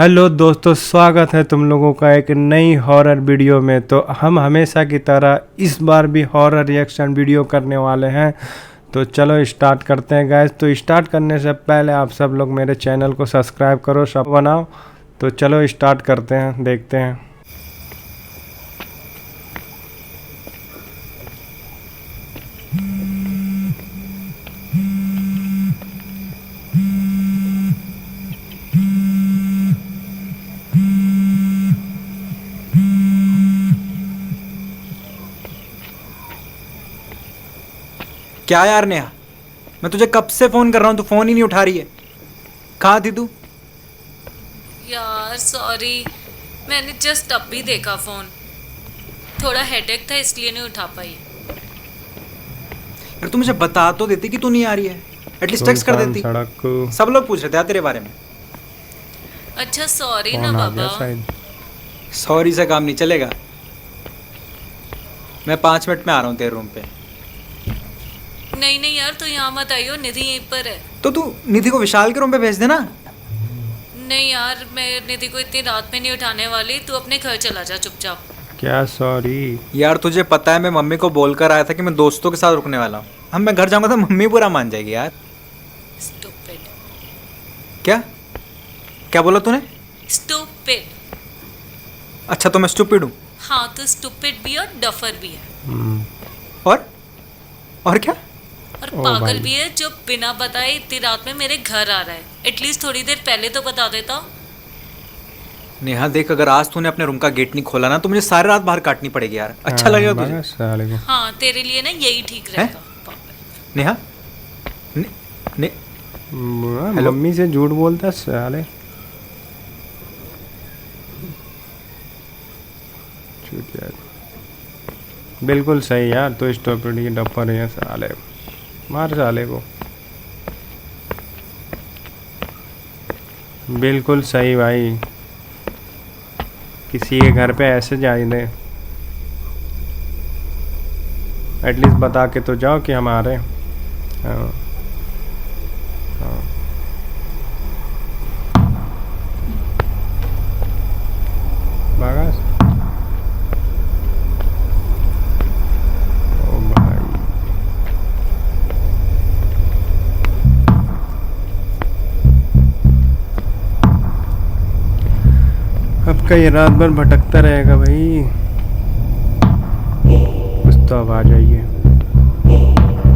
Hello दोस्तों, स्वागत है तुम लोगों का एक नई हॉरर वीडियो में। तो हम हमेशा की तरह इस बार भी हॉरर रिएक्शन वीडियो करने वाले हैं। तो चलो स्टार्ट करते हैं गाइस। तो स्टार्ट करने से पहले आप सब लोग मेरे चैनल को सब्सक्राइब करो, सब बनाओ। तो चलो स्टार्ट करते हैं, देखते हैं। क्या यार नेहा, मैं तुझे कब से फोन कर रहा हूँ, तू फोन ही नहीं उठा रही है। कहाँ थी तू? यार सॉरी, मैंने जस्ट अब भी देखा फ़ोन। थोड़ा हेडेक था इसलिए नहीं उठा पाई। यार तू मुझे बता तो देती कि तू नहीं आ रही है, एटलीस्ट टेक्स्ट कर सुनसान देती। सड़क को सब लोग पूछ रहे थे यार तेरे बारे में। अच्छा सॉरी ना कौन आ गया बाबा। शायद। सॉरी से काम नहीं चलेगा। मैं 5 मिनट में आ रहा हूँ तेरे रूम पे। नहीं नहीं यार, तो यहाँ मत आइयो, निधि यहीं पर है। तो तू निधि को विशाल के रूम पे भेज देना। नहीं यार, मैं निधि को इतनी रात में नहीं उठाने वाली। तू अपने घर चला जा चुपचाप। क्या सॉरी? यार तुझे पता है मैं मम्मी को बोल कर आया था कि मैं दोस्तों के साथ रुकने वाला हूँ। हम मैं घर जाऊंगा तो मम्मी पूरा मान जाएगी यार। स्टूपिड। क्या क्या बोला तूने? स्टूपिड। अच्छा तो मैं स्टूपिड हूँ? हाँ, तो स्टूपिड भी और डफर भी है। और क्या? और ओ पागल भाई। भी है जो बिना बताए इतनी रात में मेरे घर आ रहा है। एटलीस्ट थोड़ी देर पहले तो बता देता। नेहा देख, अगर आज तूने अपने रूम का गेट नहीं खोला ना तो मुझे सारी रात बाहर काटनी पड़ेगी यार। अच्छा लगेगा तुझे? बस साले को। हाँ, तेरे लिए ना यही ठीक हैं? रहेगा। पागल। नेहा ने, ने, हेलो? मम्मी से झूठ बोलता है साले। चूतिया। बिल्कुल सही यार, तो स्टॉपिड की डब्बर है साले। मार साले को। बिल्कुल सही भाई, किसी के घर पे ऐसे जाए दे। एटलीस्ट बता के तो जाओ कि हम आ रहे हैं। हाँ हाँ। भागा। ओ भाई, अब का ये रात भर भटकता रहेगा भाई। कुछ तो आवाज आई है,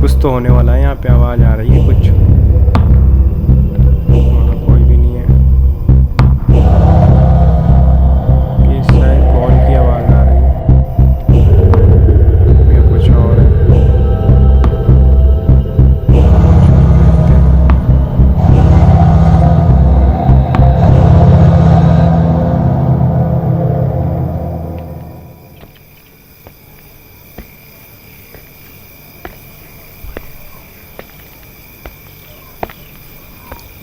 कुछ तो होने वाला है। यहाँ पे आवाज आ रही है कुछ। वहाँ कोई भी नहीं है। ये शायद कॉल की आवाज आ रही है या कुछ और है। देखते हैं।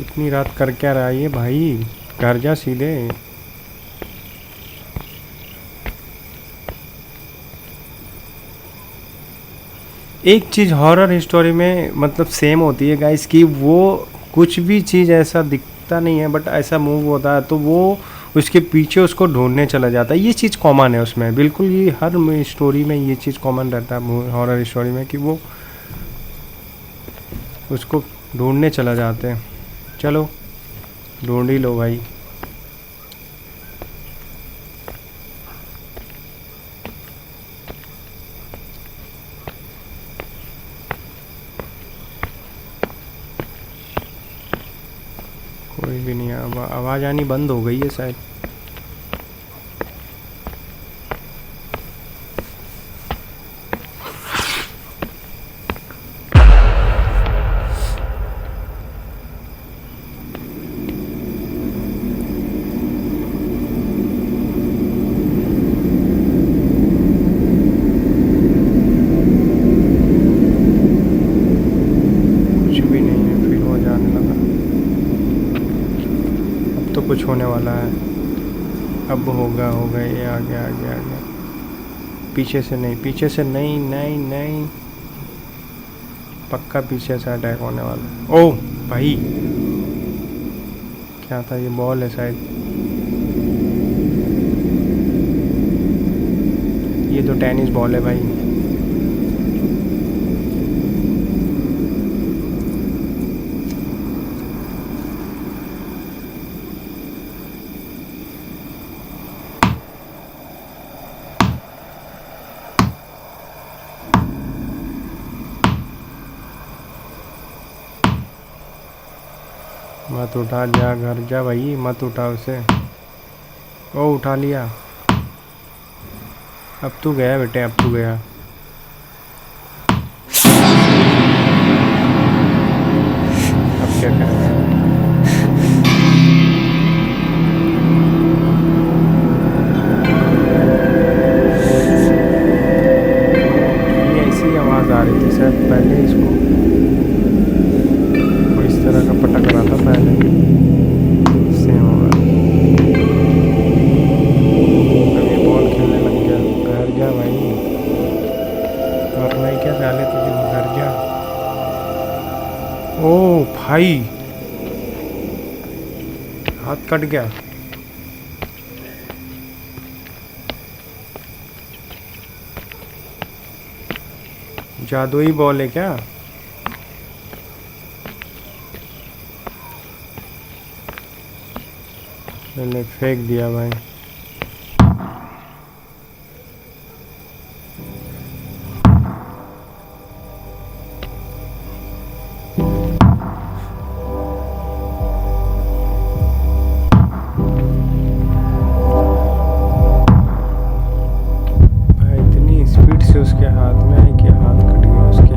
इतनी रात कर क्या रहा है ये भाई? घर जा सीधे। एक चीज़ हॉरर स्टोरी में मतलब सेम होती है गाइस कि वो कुछ भी चीज़ ऐसा दिखता नहीं है बट ऐसा मूव होता है तो वो उसके पीछे उसको ढूंढने चला जाता है। ये चीज़ कॉमन है उसमें, बिल्कुल ये हर स्टोरी में ये चीज़ कॉमन रहता है हॉरर स्टोरी में कि वो उसको ढूंढने चला जाते हैं। चलो ढूंढ ही लो भाई। कोई भी नहीं है। आवाज़ आनी बंद हो गई है शायद। कुछ भी नहीं है, फिर वो जाने लगा। अब तो कुछ होने वाला है। अब होगा होगा, ये आ गया आ गया आ गया। पीछे से नहीं, पीछे से नहीं नहीं नहीं, पक्का पीछे से अटैक होने वाला है। ओह भाई, क्या था ये? बॉल है शायद। ये तो टेनिस बॉल है भाई। मत उठा, जा घर जा भाई, मत उठा उसे। ओ उठा लिया। अब तू गया बेटे, अब तू गया। अब क्या करें? ये ऐसी आवाज़ आ रही थी शायद पहले, इसको कोई इस तरह का पटक रहा था पहले। सेम होगा। अब ये बॉल खेलने लग गया। घर जा भाई, करना ही क्या चाले तुझे, घर जा। ओ भाई, हाथ कट गया। जादुई बॉल है क्या? मैंने फेंक दिया भाई। भाई इतनी स्पीड से उसके हाथ में है कि हाथ कट गया उसके।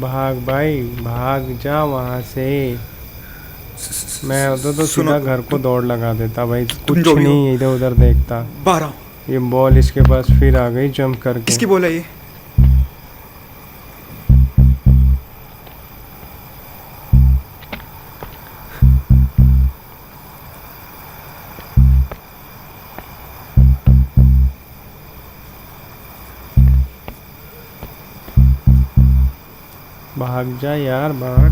भाग भाई, भाग जा वहां से। मैं होता तो सुनो, सीधा घर को दौड़ लगा देता भाई, तुम कुछ जो भी हो। नहीं इधर उधर देखता। बाहर आओ। ये बॉल इसके पास फिर आ गई जंप करके। किसकी बॉल है ये? भाग जा यार, भाग।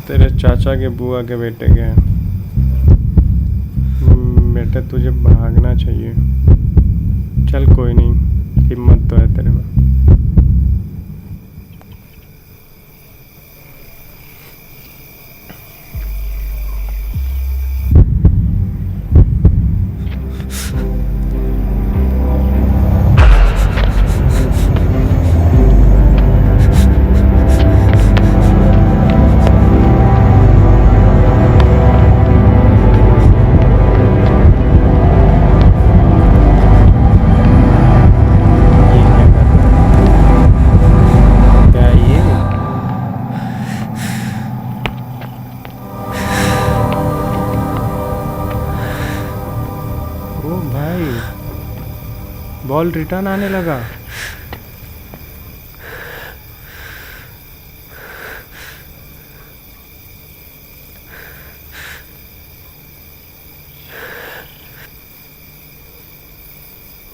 तेरे चाचा के बुआ के बेटे के हैं। बेटे तुझे भागना चाहिए। चल कोई नहीं, हिम्मत तो है तेरे में। बॉल रिटर्न आने लगा।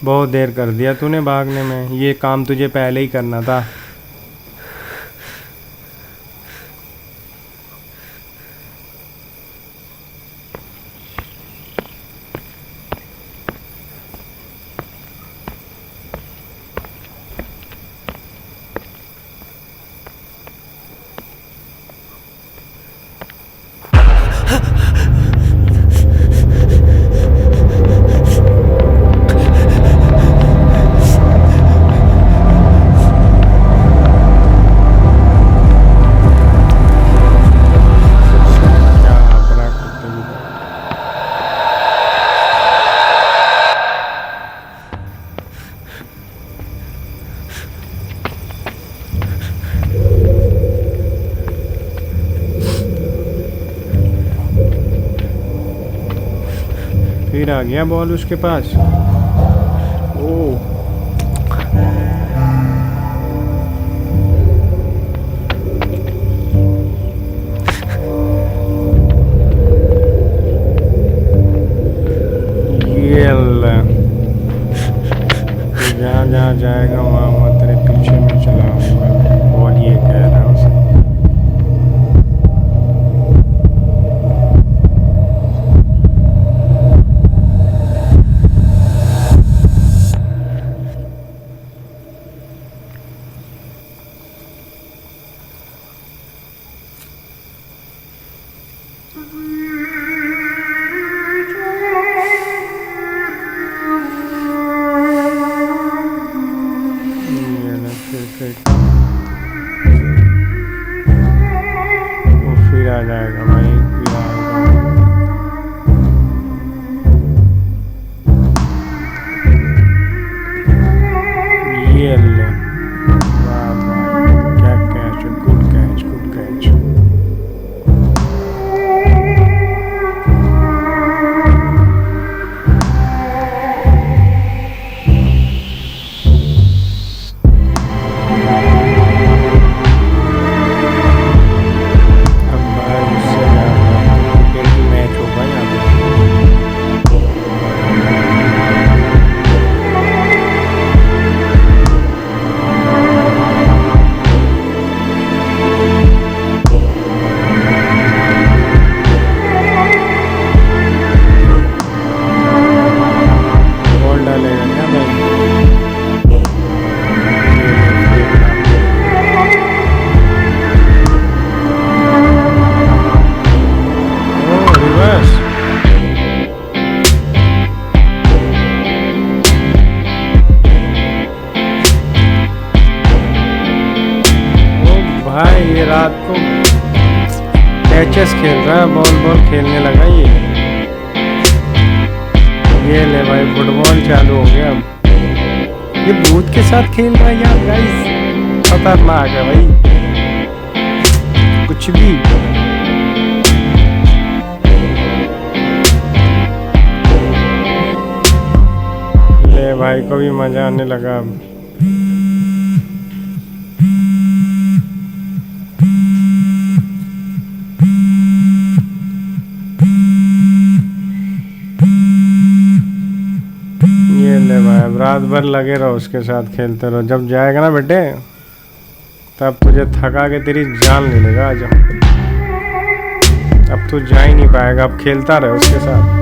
बहुत देर कर दिया तूने भागने में, ये काम तुझे पहले ही करना था। फिर आ गया बॉल उसके पास। ओ जहाँ जहाँ जाएगा वहाँ वहाँ तेरे पीछे में चला आऊंगा। बॉल ये कह रहा हूँ उसे। वो फिर आ जाएगा भाई, फिर आएगा। ये ले, वाह वाह, क्या catch, good catch, good catch. भाई ये रात को कैचेस खेल रहा है, बॉल खेलने लगा ये ले भाई, फुटबॉल चालू हो गया अब। ये भूत के साथ खेल रहा है यार गाइस, खतरनाक है भाई कुछ भी। ले भाई को भी मजा आने लगा अब। ले भाई अब रात भर लगे रहो उसके साथ, खेलते रहो। जब जाएगा ना बेटे तब तुझे थका के तेरी जान ले लेगा। आजा, अब तू जा ही नहीं पाएगा, अब खेलता रहे उसके साथ।